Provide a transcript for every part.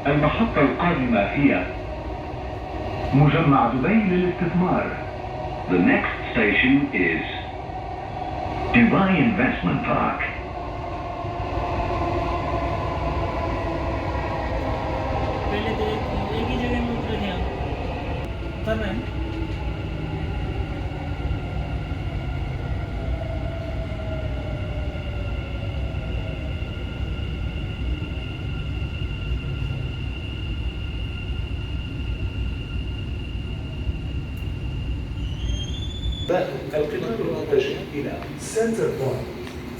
المحطة القادمة هي مجمع دبي للاستثمار. The next station is Dubai Investment Park. पहले तो एक ही जगह में उतरे थे हम, उतरना है। القطار المتجه إلى سنتر بوينت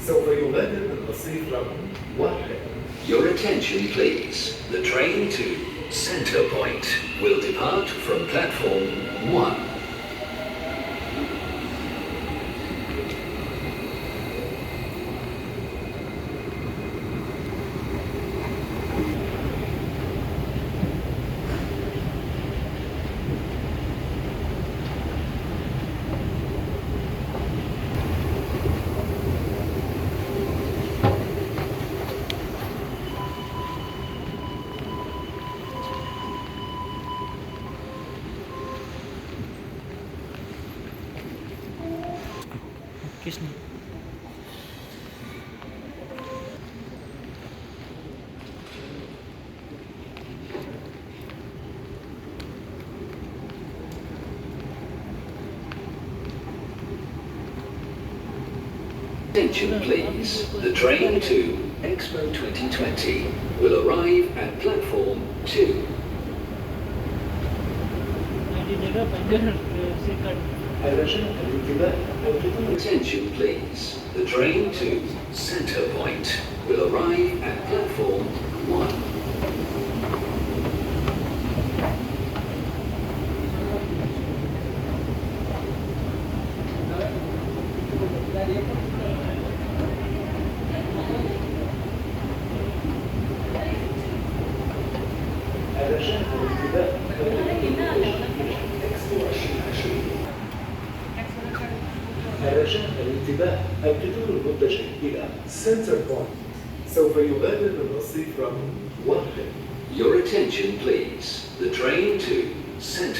سوف يغادر بالرصيف رقم 1. Your attention please. The train to Center Point will depart from platform 1. किसने Attention please. The train to Expo 2020 will arrive at platform 2. मेरी जगह पंजर से cut الرجاء الانتباه القطار Attention please. The train to Center Point will arrive at platform 1. الرجاء الانتباه إكسبو 2020. الرجاء الانتباه القطار المتجه إلى سنتر بوينت سوف يغادر بالرصيف رقم 1. Your attention please. The train to Center